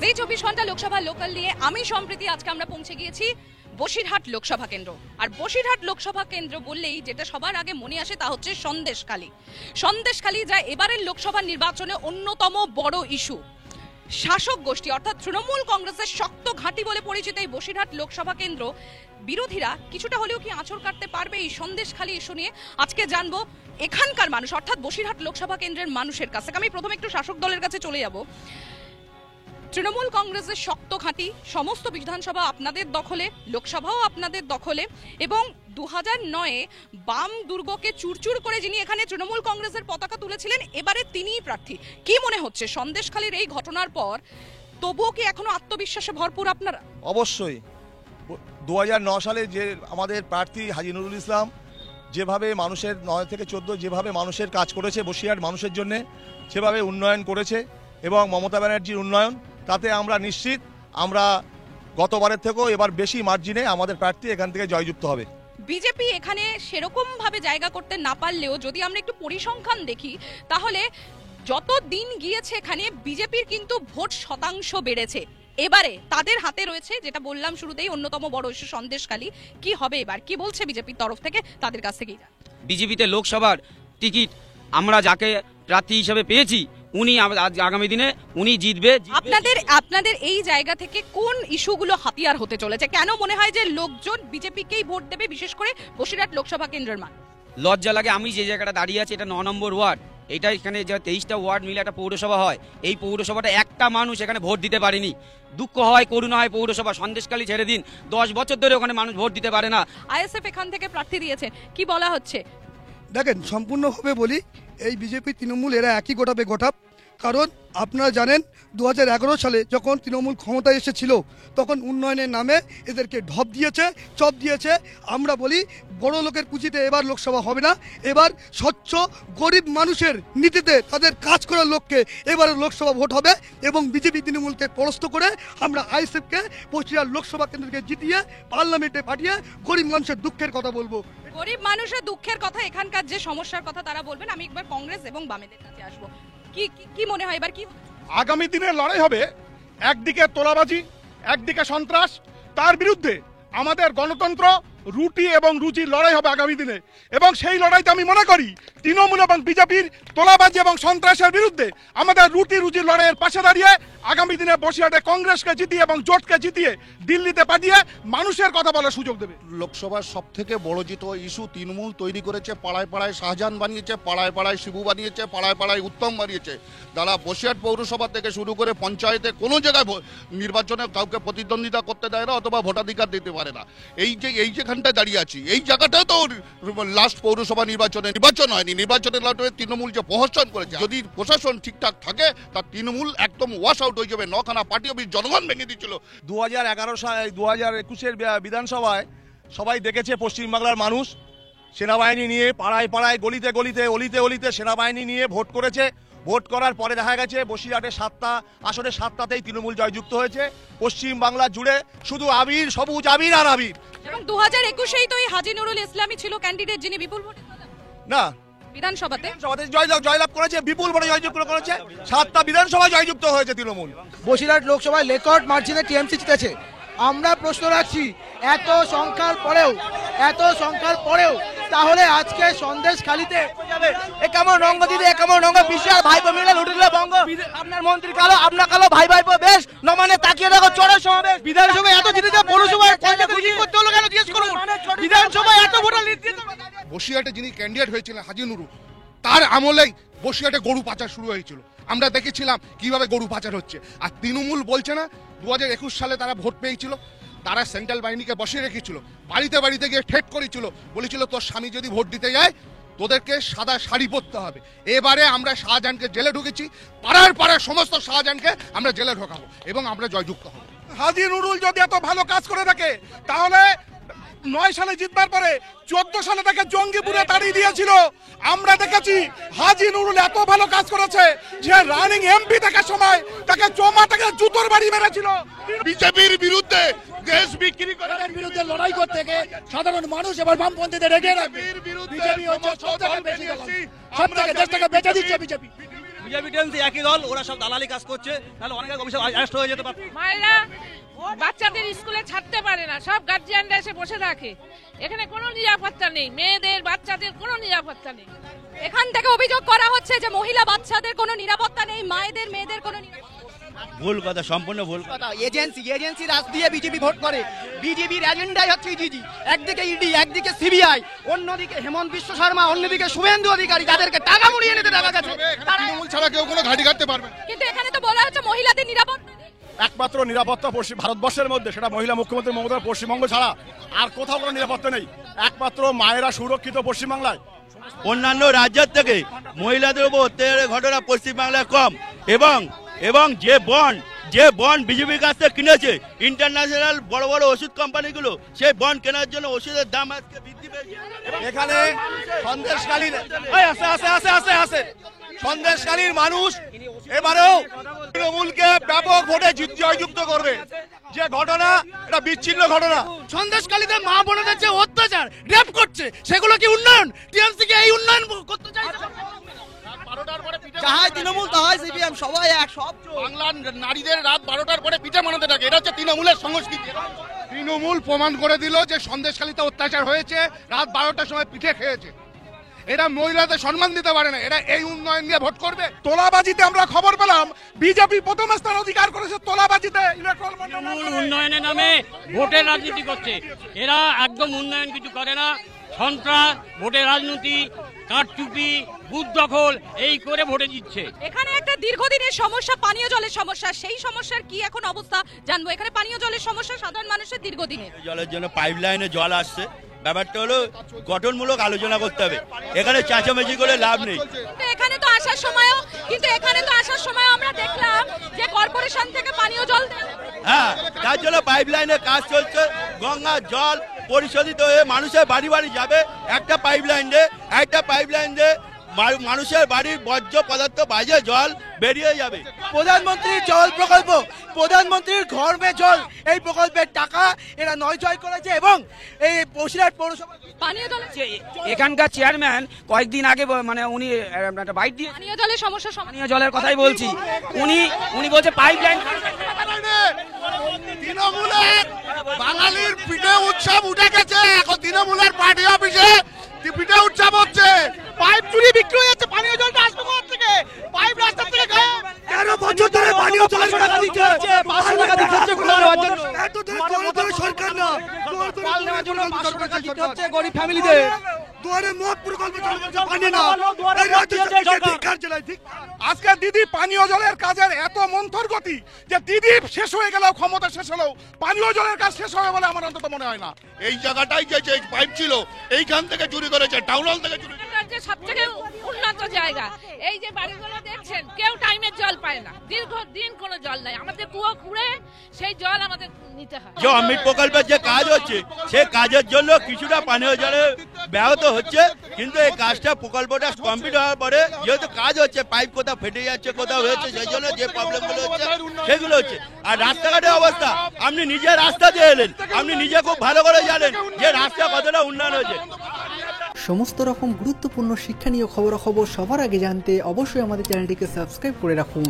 জি 24 ঘন্টা লোকসভা লোকাল নিয়ে আমি সম্প্রতি আজকে আমরা পৌঁছে গিয়েছি বসিরহাট লোকসভা কেন্দ্র। আর বসিরহাট লোকসভা কেন্দ্র বললেই যেটা সবার আগে মনে আসে তা হচ্ছে সন্দেশখালী। সন্দেশখালী যা এবারের লোকসভা নির্বাচনে অন্যতম বড় ইস্যু। শাসক গোষ্ঠী অর্থাৎ তৃণমূল কংগ্রেসের শক্ত ঘাঁটি বলে পরিচিত এই বসিরহাট লোকসভা কেন্দ্র বিরোধীরা কিছুটা হলেও কি আঁচড় কাটতে পারবে এই সন্দেশখালী ইস্যু নিয়ে? আজকে জানবো এখানকার মানুষ অর্থাৎ বসিরহাট লোকসভা কেন্দ্রের মানুষের কাছে। আমি প্রথমে একটু শাসক দলের কাছে চলে যাব। তৃণমূল কংগ্রেসের শক্ত ঘাঁটি, সমস্ত বিধানসভা আপনাদের দখলে, লোকসভাও আপনাদের দখলে, এবং 2009-এ বাম দুর্গকে চুরচুর করে যিনি এখানে তৃণমূল কংগ্রেসের পতাকা তুলেছিলেন এবারে তিনিই প্রার্থী। কি মনে হচ্ছে সন্দেশখালীর এই ঘটনার পর তবুও কি এখনো আত্মবিশ্বাসে ভরপুর আপনারা? অবশ্যই 2009 সালে যে আমাদের প্রার্থী হাজী নুরুল ইসলাম যেভাবে মানুষের 9 থেকে 14 যেভাবে মানুষের কাজ করেছে বসিরহাট মানুষের জন্য, সেভাবে উন্নয়ন করেছে এবং মমতা ব্যানার্জির উন্নয়ন, তাতে আমরা নিশ্চিত আমরা গতবারের থেকেও এবার বেশি মার্জিনে আমাদের প্রার্থী এখান থেকে জয়যুক্ত হবে। বিজেপি এখানে সেরকম ভাবে জায়গা করতে না পারলেও যদি আমরা একটু পরিসংখ্যান দেখি তাহলে যত দিন গিয়েছে এখানে বিজেপির কিন্তু ভোট শতাংশ বেড়েছে। এবারে তাদের হাতে রয়েছে, যেটা বললাম শুরুতেই, অন্যতম বড় ইস্যু সন্দেশখালী। কি হবে এবার, কি বলছে বিজেপির তরফ থেকে, তাদের কাছ থেকেই জানি। বিজেপিতে লোকসভার টিকিট আমরা যাকে প্রার্থী হিসেবে পেয়েছি উনি আগামী দিনে উনি জিতবে। আপনাদের এই জায়গা থেকে কোন ইস্যুগুলো হাতিয়ার হতে চলেছে? কেন মনে হয় যে লোকজন বিজেপিকেই ভোট দেবে, বিশেষ করে বসিরহাট লোকসভা কেন্দ্রের মান? লজ্জা লাগে, আমি যে জায়গাটা দাঁড়িয়ে আছি এটা 9 নম্বর ওয়ার্ড। এটা এখানে যে 23টা ওয়ার্ড মিলে একটা পৌরসভা হয়, এই পৌরসভাটা একটা মানুষ এখানে ভোট দিতে পারেনি। দুঃখ হয়, করুণা হয়। পৌরসভা সন্দেশখালী ছেড়ে দিন, 10 বছর ধরে ওখানে মানুষ ভোট দিতে পারে না। আইএসএফ এখান থেকে প্রার্থী দিয়েছে, কি বলা হচ্ছে? দেখেন, সম্পূর্ণভাবে বলি, এই বিজেপি তৃণমূল এরা একই গোটাবে গোটাপ। কারণ আপনারা জানেন 2011 সালে যখন তৃণমূল ক্ষমতায় এসেছিল তখন উন্নয়নের নামে এদেরকে ঢপ দিয়েছে, চপ দিয়েছে। আমরা বলি বড় লোকের পুঁজিতে এবার লোকসভা হবে না, এবার স্বচ্ছ গরিব মানুষের নীতিতে তাদের কাজ করার লোককে এবারে লোকসভা ভোট হবে। এবং বিজেপি তৃণমূলকে পরাস্ত করে আমরা আইএসএফকে বসিরহাট লোকসভা কেন্দ্রকে জিতিয়ে পার্লামেন্টে পাঠিয়ে গরিব মানুষের দুঃখের কথা বলবো। গরিব মানুষের দুঃখের কথা, এখানকার যে সমস্যার কথা তারা বলবেন। আমি একবার কংগ্রেস এবং বামেদের কাছে আসবো। কি মনে হয় এবার কি আগামী দিনের লড়াই হবে? একদিকে তোলাবাজি, একদিকে সন্ত্রাস, তার বিরুদ্ধে আমাদের গণতন্ত্র, রুটি এবং রুজির লড়াই হবে আগামী দিনে। এবং সেই লড়াইতে আমি মনে করি তৃণমূল এবং বিজেপির তোলাবাজি এবং সন্ত্রাসের বিরুদ্ধে আমাদের রুটি রুজির লড়াইয়ের পাশে দাঁড়িয়ে আগামী দিনে বসিরহাটে কংগ্রেসকে জিতিয়ে এবং জোটকে জিতিয়ে দিল্লিতে পাঠিয়ে মানুষের কথা বলার সুযোগ দেবে। লোকসভার সব থেকে বড় যেটা ইস্যু তৃণমূল তৈরি করেছে, পাড়ায় পাড়ায় শাহজাহান বানিয়েছে, পাড়ায় পাড়ায় শিবু বানিয়েছে, পাড়ায় পাড়ায় উত্তম বানিয়েছে। তারা বসিরহাট পৌরসভা থেকে শুরু করে পঞ্চায়েতে কোনো জায়গায় নির্বাচনে কাউকে প্রতিদ্বন্দ্বিতা করতে দেয় না অথবা ভোটাধিকার দিতে পারে না। এই যেখানটায় দাঁড়িয়ে আছি এই জায়গাটাও তো লাস্ট পৌরসভা নির্বাচন হয়নি। নির্বাচনের লড়াইয়ে তৃণমূল যে প্রহসন করেছে, যদি প্রশাসন ঠিকঠাক থাকে তা তৃণমূল একদম ওয়াশ আউট হয়ে যাবে। 9খানা পার্টি অফিস জনগণ ভেঙে দিচ্ছিল। 2011 সালে 2021-এর বিধানসভায় সবাই দেখেছে পশ্চিমবাংলার মানুষ সেনাবাহিনী নিয়ে পাড়ায় পাড়ায় গলিতে গলিতে অলিতে অলিতে সেনাবাহিনী নিয়ে ভোট করেছে। ভোট করার পরে দেখা গেছে বসিরহাটে 7টা আসনে 7টাতেই তৃণমূল জয়যুক্ত হয়েছে। পশ্চিমবাংলা জুড়ে শুধু আবির, সবুজ আবির আর আবির। এবং 2021-এই তো এই হাজী নুরুল ইসলামই ছিল ক্যান্ডিডেট যিনি বিপুল ভোটে না বিধানসভাতে জয়লাভ করেছে, বিপুল ভোটে জয়যুক্ত করেছে। 7টা বিধানসভা জয়যুক্ত হয়েছে তৃণমূল। বসিরহাট লোকসভায় রেকর্ড মার্জিনে টিএমসি জিতেছে। আমরা প্রশ্ন রাখছি, এত সংখ্যার পরেও তাহলে আজকে সন্দেশখালীতে এ কেমন রঙ্গ দিদি, এ কেমন রঙ্গ বিশাল ভাইপো মিলে লুটে দিল বঙ্গ। আপনার মন্ত্রী কালো, আপনার কালো, ভাই ভাইপো বেশ নমানে তাকিয়ে দেখো চড়ে সমাবেশ। বিধানসভায় এত জিতেছে, পৌরসভায় খুশি করতে হলো কেন জিজ্ঞেস করুন। বিধানসভায় এত ভোটার লিড দিতে। বসিরহাটে যিনি ক্যান্ডিডেট হয়েছিলেন হাজী নুরুল, তার আমলেই বসিরহাটে গরু পাচার শুরু হয়েছিল। আমরা দেখেছিলাম কিভাবে গরু পাচার হচ্ছে। আর তৃণমূল বলছে না 2021 সালে তারা ভোট পেয়েছিল, তারা সেন্ট্রাল বাহিনীকে বসিয়ে রেখেছিল, বাড়িতে বাড়িতে গিয়ে ঠেট করেছিল, বলেছিল তোর স্বামী যদি ভোট দিতে যায় তোদেরকে সাদা শাড়ি পরতে হবে। এবারে আমরা শাহজাহানকে জেলে ঢুকেছি, পাড়ার পাড়ার সমস্ত শাহজাহানকে আমরা জেলে ঢোকাবো এবং আমরা জয়যুক্ত হব। হাজী নুরুল যদি এত ভালো কাজ করে থাকে তাহলে 9 সালে জিতবার পরে 14 সালে তাকে জঙ্গিপুরে তাড়িয়ে দিয়েছিল। আমরা দেখেছি হাজী নুরুল এত ভালো কাজ করেছে যে রানিং এমপি থাকার সময় তাকে চোমা থেকে জুতোর বাড়ি মেরেছিল। বিজেপির বিরুদ্ধে দেশ বিক্রি করে বিরুদ্ধে লড়াই করতে গিয়ে সাধারণ মানুষ এবার বামপন্থীদের রেগে রাখবে। বিজেপি হচ্ছে সবথেকে বেশি সবথেকে দেশটাকে বেঁচে দিচ্ছে বিজেপি। বিজেপি টিএমসি একই দল, ওরা সব দালালি কাজ করছে, তাহলে অনেক অফিসার অ্যারেস্ট হয়ে যেতে পারে। মায়েরা বাচ্চাদের স্কুলে ছাড়তে পারে না, সব গার্জিয়ানরা এসে বসে থাকে। এখানে কোনো নিরাপত্তা নেই, মেয়েদের বাচ্চাদের কোনো নিরাপত্তা নেই। এখান থেকে অভিযোগ করা হচ্ছে যে মহিলা বাচ্চাদের কোনো নিরাপত্তা নেই, মায়েদের মেয়েদের কোনো নিরাপত্তা। ভুল কথা, সম্পূর্ণ ভুল কথা। এজেন্সি রাজ দিয়ে বিজেপি ভোট করে। বিজেপির এজেন্ডাই হচ্ছে ইডি, একদিকে ইডি, একদিকে সিবিআই, অন্যদিকে হেমন্ত বিশ্ব শর্মা, অন্যদিকে শুভেন্দু অধিকারী, যাদেরকে টাকা মুড়িয়ে নিতে দেখা গেছে। তৃণমূল ছাড়া কেউ কোনো ঘাঁটি কাটতে পারবে না। কিন্তু এখানে তো বলা হচ্ছে মহিলাদের নিরাপত্তা নেই। একমাত্র নিরাপত্তা ভারতবর্ষের মধ্যে সেটা মহিলা মুখ্যমন্ত্রী মমতা পশ্চিমবঙ্গ ছাড়া আর কোথাও কোনো নিরাপত্তা নেই। একমাত্র মায়েরা সুরক্ষিত পশ্চিমবাংলায়। অন্যান্য রাজ্যের থেকে মহিলাদের উপর অত্যাচারের ঘটনা পশ্চিমবাংলায় কম, এবং যে বন্ড বিজেপির কাছ থেকে কিনেছে ইন্টারন্যাশনাল বড় বড় ওষুধ কোম্পানিগুলো, সেই বন্ড কেনার জন্য ওষুধের দাম আজকে বৃদ্ধি পেয়েছে। এখানে সন্দেশকালীর মানুষ এবারেও তৃণমূলকে ব্যাপক ভোটে জয়যুক্ত করবে। যে ঘটনা, এটা বিচ্ছিন্ন ঘটনা। সন্দেশকালীতে মা বোনেদের যে অত্যাচার, রেপ করছে, সেগুলো কি উন্নয়ন? টিএমসি কি এই উন্নয়ন করতে চাইছে? যাহাই তৃণমূল তাহাই সিপিএম, সবাই এক, সব বাংলার নারীদের রাত 12টার পরে পিঠে বানাতে থাকে, এটা হচ্ছে তৃণমূলের সংস্কৃতি। তৃণমূল প্রমাণ করে দিল যে সন্দেশখালীতে অত্যাচার হয়েছে, রাত 12টার সময় পিঠে খেয়েছে। এরা মহিলাদের সম্মান দিতে পারে না, এরা এই উন্নয়ন নিয়ে ভোট করবে। তোলাবাজিতে আমরা খবর পেলাম বিজেপি প্রথম স্থান অধিকার করেছে তোলাবাজিতে। উন্নয়নের নামে ভোটের রাজনীতি করছে, এরা একদম উন্নয়ন কিছু করে না। সন্ত্রাস, ভোটের রাজনীতি, কারচুপি, বুথ দখল এই করে ভোটে দিচ্ছে। এখানে একটা দীর্ঘদিনের সমস্যা পানীয় জলের সমস্যা, সেই সমস্যার কি এখন অবস্থা জানবো। এখানে পানীয় জলের সমস্যা সাধারণ মানুষের দীর্ঘদিনের। জলের জন্য পাইপ লাইনে জল আসছে, ব্যাপারটা হলো গঠনমূলক আলোচনা করতে হবে, এখানে চাঁচামেচি করে লাভ নেই। এখানে তো আসার সময় আমরা দেখলাম যে কর্পোরেশন থেকে পানীয় জল, হ্যাঁ, তার জন্য পাইপ লাইনে কাজ চলছে। গঙ্গার জল পরিশোধিত হয়ে মানুষের বাড়ি বাড়ি যাবে। একটা পাইপ লাইন দিয়ে মানুষের বাড়ির বর্জ্য পদার্থ, বাজে জল বেরিয়ে যাবে। প্রধানমন্ত্রীর জল প্রকল্প, প্রধানমন্ত্রীর ঘর মে জল, এই প্রকল্পের টাকা এরা নয়জয় করেছে। এবং এই বসিরহাট পৌরসভা পানীয় জল, এখানকার চেয়ারম্যান কয়েকদিন আগে মানে উনি একটা বাইট দিয়ে পানীয় জলের সমস্যা, পানীয় জলের কথাই বলছি, উনি বলছে পাইপ লাইন। তৃণমূলের বাঙালির পিঠে উৎসব উঠে গেছে, এখন তৃণমূলের পার্টি অফিসে পিঠে উৎসব হচ্ছে। পাইপ চুরি বিক্রি হয়ে যাচ্ছে, পানীয় জলটা আসবে কোথা থেকে? পাইপ রাস্তা থেকে গায়েব। 13 বছর ধরে পানীয় জলের টাকা দিতে হচ্ছে, 500 টাকা দিতে হচ্ছে এত ধরে সরকার না, নেওয়ার জন্য 500 টাকা দিতে হচ্ছে গরিব ফ্যামিলিদের। দুয়ারে মত প্রকল্প চালাচ্ছে, পানি না। এই রাজ্য সরকার জেলায় ঠিক। আজকে দিদি পানীয় জলের কাজের এত মন্থর গতি যে দিদি শেষ হয়ে গেল, ক্ষমতা শেষ হলো, পানীয় জলের কাজ শেষ হবে বলে আমার অন্তত মনে হয় না। এই জায়গাটাই যে পাইপ ছিল এইখান থেকে চুরি করেছে, টাউন হল থেকে চুরি করেছে। সবথেকে উন্নত জায়গা, এই যে বাড়িগুলো দেখছেন, কেউ টাইমের জল পায় না, দীর্ঘদিন কোনো জল নাই। আমাদের কুয়ো খুঁড়ে সেই জল আমাদের নিতে হয়। যে অমৃত প্রকল্পের যে কাজ হচ্ছে, সেই কাজের জন্য কিছুটা পানীয় জলে ব্যাহত হচ্ছে, কিন্তু এই কাজটা প্রকল্পটা কমপ্লিট হওয়ার পরে যেহেতু কাজ হচ্ছে, পাইপ কোথাও ফেটে যাচ্ছে, কোথাও হয়েছে, সেই জন্য যে প্রবলেমগুলো হচ্ছে সেগুলো হচ্ছে। আর রাস্তাঘাটের অবস্থা, আপনি নিজে রাস্তা দিয়ে এলেন, আপনি নিজে খুব ভালো করে জানেন যে রাস্তা কতটা উন্নয়ন হয়েছে। সমস্ত রকম গুরুত্বপূর্ণ শিক্ষণীয় খবরাখবর সবার আগে জানতে অবশ্যই আমাদের চ্যানেলটিকে সাবস্ক্রাইব করে রাখুন।